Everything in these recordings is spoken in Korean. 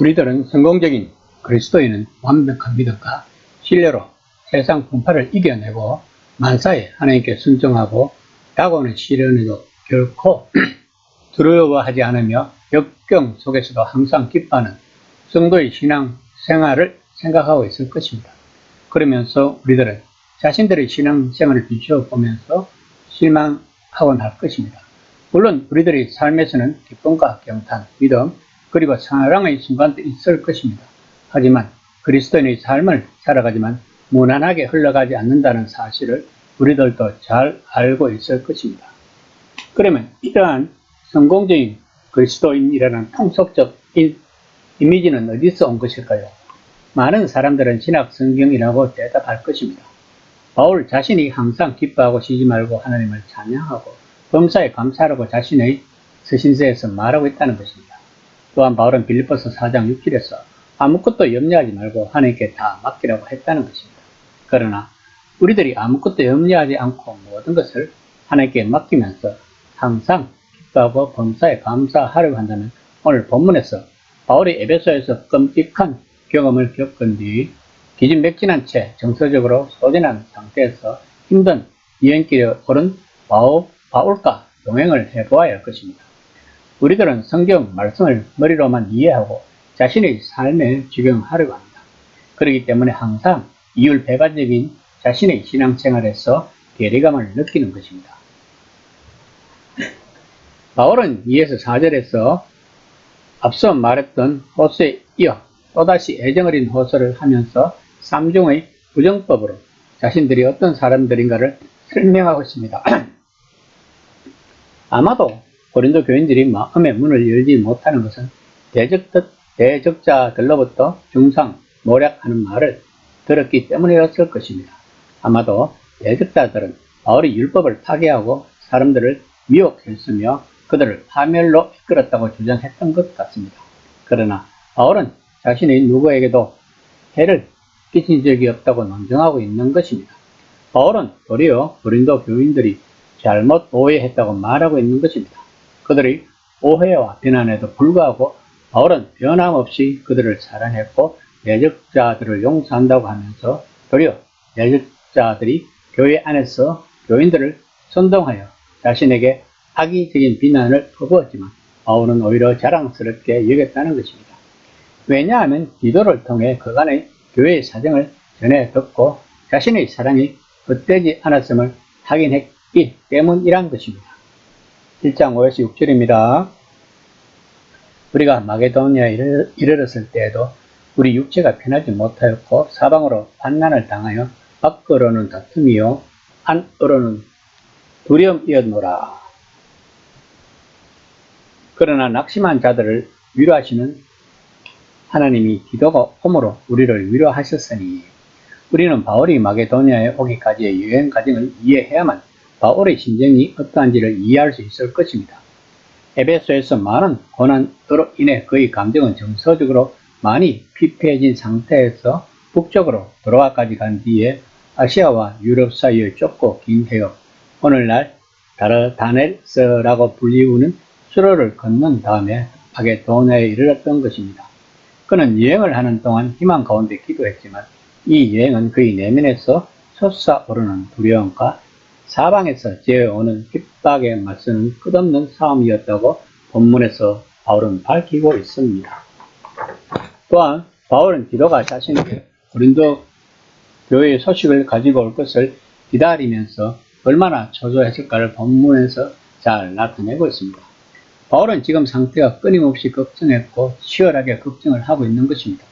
우리들은 성공적인 그리스도인은 완벽한 믿음과 신뢰로 세상 풍파를 이겨내고 만사에 하나님께 순종하고 다가오는 시련에도 결코 두려워하지 않으며 역경 속에서도 항상 기뻐하는 성도의 신앙 생활을 생각하고 있을 것입니다. 그러면서 우리들은 자신들의 신앙 생활을 비춰보면서 실망하곤 할 것입니다. 물론 우리들의 삶에서는 기쁨과 경탄, 믿음, 그리고 사랑의 순간도 있을 것입니다. 하지만 그리스도인의 삶을 살아가지만 무난하게 흘러가지 않는다는 사실을 우리들도 잘 알고 있을 것입니다. 그러면 이러한 성공적인 그리스도인이라는 통속적 이미지는 어디서 온 것일까요? 많은 사람들은 신약 성경이라고 대답할 것입니다. 바울 자신이 항상 기뻐하고 쉬지 말고 하나님을 찬양하고 범사에 감사하라고 자신의 서신서에서 말하고 있다는 것입니다. 또한 바울은 빌립보서 4장 6절에서 아무것도 염려하지 말고 하나님께 다 맡기라고 했다는 것입니다. 그러나 우리들이 아무것도 염려하지 않고 모든 것을 하나님께 맡기면서 항상 기뻐하고 범사에 감사하려고 한다면 오늘 본문에서 바울이 에베소에서 끔찍한 경험을 겪은 뒤 기진맥진한 채 정서적으로 소진한 상태에서 힘든 여행길에 오른 바울과 동행을 해보아야 할 것입니다. 우리들은 성경 말씀을 머리로만 이해하고 자신의 삶에 적용하려고 합니다. 그렇기 때문에 항상 이율배반적인 자신의 신앙생활에서 괴리감을 느끼는 것입니다. 바울은 2에서 4절에서 앞서 말했던 호소에 이어 또다시 애정어린 호소를 하면서 삼중의 부정법으로 자신들이 어떤 사람들인가를 설명하고 있습니다. 아마도 고린도 교인들이 마음의 문을 열지 못하는 것은 대적자들로부터 중상, 모략하는 말을 들었기 때문이었을 것입니다. 아마도 대적자들은 바울이 율법을 파괴하고 사람들을 미혹했으며 그들을 파멸로 이끌었다고 주장했던 것 같습니다. 그러나 바울은 자신이 누구에게도 해를 끼친 적이 없다고 논증하고 있는 것입니다. 바울은 도리어 고린도 교인들이 잘못 오해했다고 말하고 있는 것입니다. 그들의 오해와 비난에도 불구하고 바울은 변함없이 그들을 사랑했고 대적자들을 용서한다고 하면서 도리어 대적자들이 교회 안에서 교인들을 선동하여 자신에게 악의적인 비난을 퍼부었지만 바울은 오히려 자랑스럽게 여겼다는 것입니다. 왜냐하면 기도를 통해 그간의 교회의 사정을 전해 듣고 자신의 사랑이 헛되지 않았음을 확인했기 때문이란 것입니다. 1장 5에서 6절입니다. 우리가 마게도니아에 이르렀을 때에도 우리 육체가 편하지 못하였고 사방으로 환난을 당하여 밖으로는 다툼이요 안으로는 두려움이었노라. 그러나 낙심한 자들을 위로하시는 하나님이 기도가 오므로 우리를 위로하셨으니 우리는 바울이 마게도니아에 오기까지의 여행 과정을 이해해야만 바울의 심정이 어떠한지를 이해할 수 있을 것입니다. 에베소에서 많은 고난으로 인해 그의 감정은 정서적으로 많이 피폐해진 상태에서 북쪽으로 돌아와까지 간 뒤에 아시아와 유럽 사이의 좁고 긴 해역, 오늘날 다르다넬스라고 불리우는 수로를 건넌 다음에 마게도니아에 이르렀던 것입니다. 그는 여행을 하는 동안 희망 가운데 기도했지만 이 여행은 그의 내면에서 솟아오르는 두려움과 사방에서 재어오는 핍박에 맞서는 끝없는 싸움이었다고 본문에서 바울은 밝히고 있습니다. 또한 바울은 디도가 자신에게 고린도 교회의 소식을 가지고 올 것을 기다리면서 얼마나 초조했을까를 본문에서 잘 나타내고 있습니다. 바울은 지금 상태가 끊임없이 걱정했고 치열하게 걱정을 하고 있는 것입니다.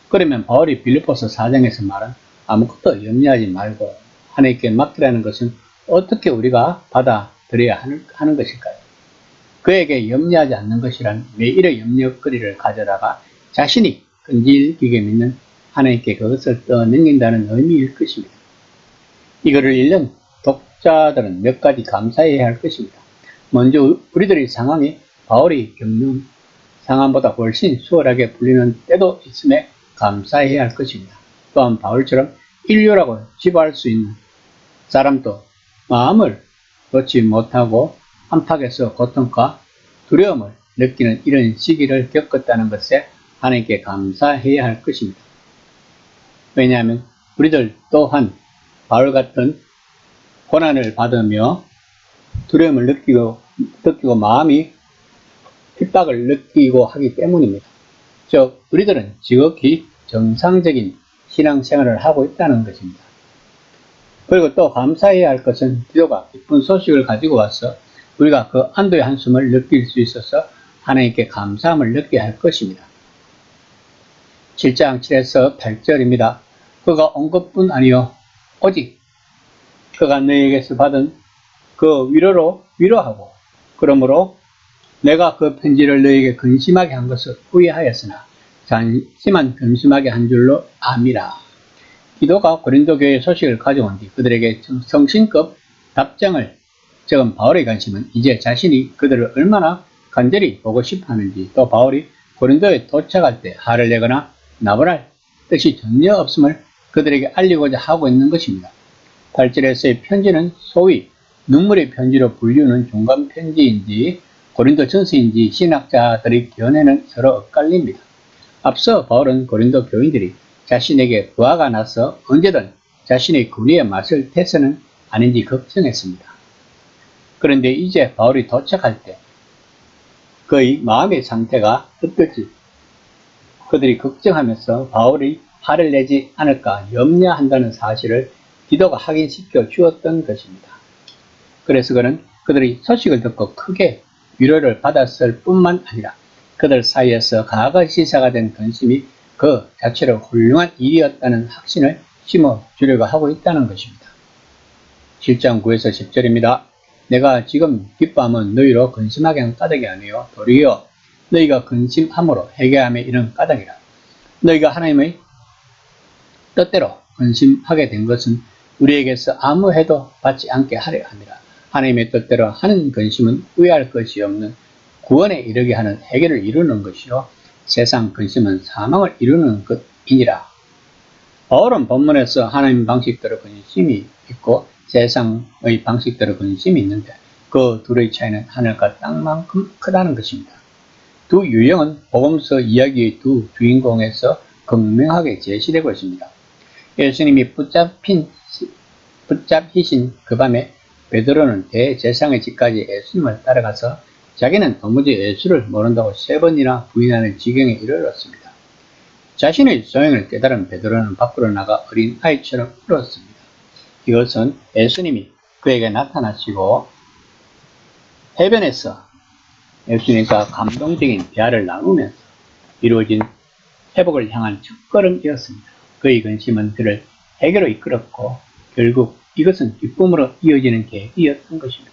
그러면 바울이 빌립보서 4장에서 말한 아무것도 염려하지 말고 하나님께 맡기라는 것은 어떻게 우리가 받아들여야 하는 것일까요? 그에게 염려하지 않는 것이란 매일의 염려거리를 가져다가 자신이 끈질기게 믿는 하나님께 그것을 떠넘긴다는 의미일 것입니다. 이거를 읽는 독자들은 몇 가지 감사해야 할 것입니다. 먼저 우리들의 상황이 바울이 겪는 상황보다 훨씬 수월하게 풀리는 때도 있음에 감사해야 할 것입니다. 또한 바울처럼 인류라고 지부할 수 있는 사람도 마음을 놓지 못하고 안팎에서 고통과 두려움을 느끼는 이런 시기를 겪었다는 것에 하나님께 감사해야 할 것입니다. 왜냐하면 우리들 또한 바울 같은 고난을 받으며 두려움을 느끼고 마음이 핍박을 느끼고 하기 때문입니다. 즉 우리들은 지극히 정상적인 신앙생활을 하고 있다는 것입니다. 그리고 또 감사해야 할 것은 디도가 기쁜 소식을 가지고 와서 우리가 그 안도의 한숨을 느낄 수 있어서 하나님께 감사함을 느껴야 할 것입니다. 7장 7에서 8절입니다. 그가 온 것뿐 아니요 오직 그가 너희에게서 받은 그 위로로 위로하고 그러므로 내가 그 편지를 너희에게 근심하게 한 것을 후회하였으나 잠시만 근심하게 한 줄로 암이라. 디도가 고린도 교회의 소식을 가져온 뒤 그들에게 성신급 답장을 적은 바울의 관심은 이제 자신이 그들을 얼마나 간절히 보고 싶어 하는지, 또 바울이 고린도에 도착할 때 화를 내거나 나무랄 뜻이 전혀 없음을 그들에게 알리고자 하고 있는 것입니다. 8절에서의 편지는 소위 눈물의 편지로 불리우는 중간 편지인지 고린도 전서인지 신학자들의 견해는 서로 엇갈립니다. 앞서 바울은 고린도 교인들이 자신에게 부하가 나서 언제든 자신의 군의에 맞설 태세는 아닌지 걱정했습니다. 그런데 이제 바울이 도착할 때 그의 마음의 상태가 어떨지 그들이 걱정하면서 바울이 화를 내지 않을까 염려한다는 사실을 디도가 확인시켜 주었던 것입니다. 그래서 그는 그들이 소식을 듣고 크게 위로를 받았을 뿐만 아니라 그들 사이에서 가가 시사가 된 근심이 그 자체로 훌륭한 일이었다는 확신을 심어주려고 하고 있다는 것입니다. 7장 9에서 10절입니다. 내가 지금 기뻐함은 너희로 근심하게 한 까닭이 아니요 도리어 너희가 근심함으로 회개함에 이른 까닭이라. 너희가 하나님의 뜻대로 근심하게 된 것은 우리에게서 아무 해도 받지 않게 하려 함이라. 하나님의 뜻대로 하는 근심은 후회할 것이 없는 구원에 이르게 하는 해결을 이루는 것이요 세상 근심은 사망을 이루는 것이니라. 바울은 본문에서 하나님 방식대로 근심이 있고 세상의 방식대로 근심이 있는데 그 둘의 차이는 하늘과 땅만큼 크다는 것입니다. 두 유형은 복음서 이야기의 두 주인공에서 극명하게 제시되고 있습니다. 예수님이 붙잡히신 그 밤에 베드로는 대제사장의 집까지 예수님을 따라가서 자기는 도무지 예수를 모른다고 3번이나 부인하는 지경에 이르렀습니다. 자신의 소행을 깨달은 베드로는 밖으로 나가 어린 아이처럼 울었습니다. 이것은 예수님이 그에게 나타나시고 해변에서 예수님과 감동적인 대화를 나누면서 이루어진 회복을 향한 첫걸음이었습니다. 그의 근심은 그를 해결로 이끌었고 결국 이것은 기쁨으로 이어지는 계기였던 것입니다.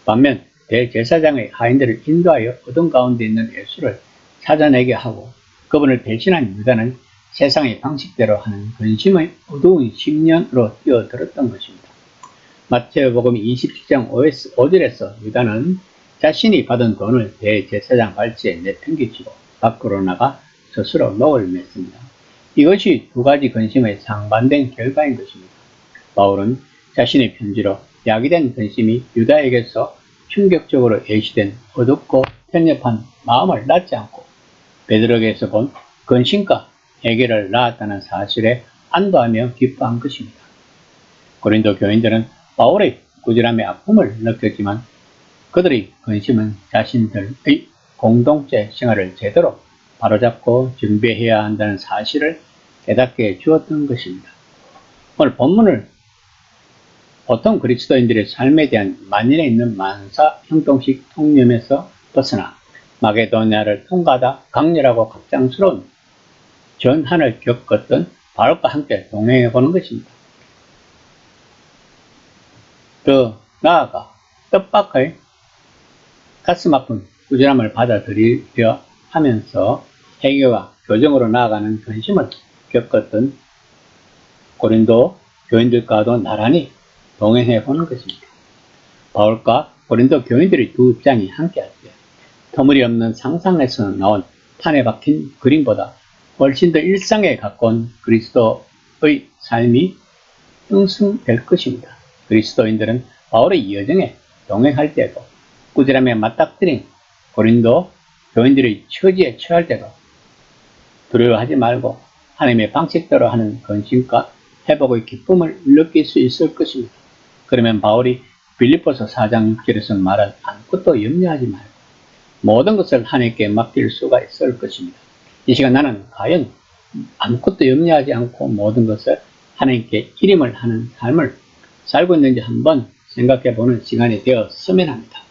반면 대제사장의 하인들을 인도하여 어둠 가운데 있는 예수를 찾아내게 하고 그분을 배신한 유다는 세상의 방식대로 하는 근심의 어두운 10년으로 뛰어들었던 것입니다. 마태복음 27장 5절에서 유다는 자신이 받은 돈을 대제사장 발치에 내팽개치고 밖으로 나가 스스로 녹을 맸습니다. 이것이 두 가지 근심의 상반된 결과인 것입니다. 바울은 자신의 편지로 야기된 근심이 유다에게서 충격적으로 예시된 어둡고 편협한 마음을 낳지 않고 베드로에게서 본 근심과 해결을 낳았다는 사실에 안도하며 기뻐한 것입니다. 고린도 교인들은 바울의 꾸지람의 아픔을 느꼈지만 그들의 근심은 자신들의 공동체 생활을 제대로 바로잡고 준비해야 한다는 사실을 깨닫게 해 주었던 것입니다. 오늘 본문을 보통 그리스도인들의 삶에 대한 만연에 있는 만사 형통식 통념에서 벗어나 마게도냐를 통과하다 강렬하고 갑작스러운 전환을 겪었던 바울과 함께 동행해 보는 것입니다. 더 나아가 뜻밖의 가슴 아픈 꾸지람을 받아들이려 하면서 해결과 교정으로 나아가는 근심을 겪었던 고린도 교인들과도 나란히 동행해 보는 것입니다. 바울과 고린도 교인들의 두 입장이 함께할 때 터무니없는 상상에서 나온 판에 박힌 그림보다 훨씬 더 일상에 가까운 그리스도의 삶이 형성될 것입니다. 그리스도인들은 바울의 여정에 동행할 때도 꾸지람에 맞닥뜨린 고린도 교인들의 처지에 처할 때도 두려워하지 말고 하나님의 방식대로 하는 건심과 회복의 기쁨을 느낄 수 있을 것입니다. 그러면 바울이 빌립보서 4장 6절에서 말한 아무것도 염려하지 말고 모든 것을 하나님께 맡길 수가 있을 것입니다. 이 시간 나는 과연 아무것도 염려하지 않고 모든 것을 하나님께 기림을 하는 삶을 살고 있는지 한번 생각해 보는 시간이 되었으면 합니다.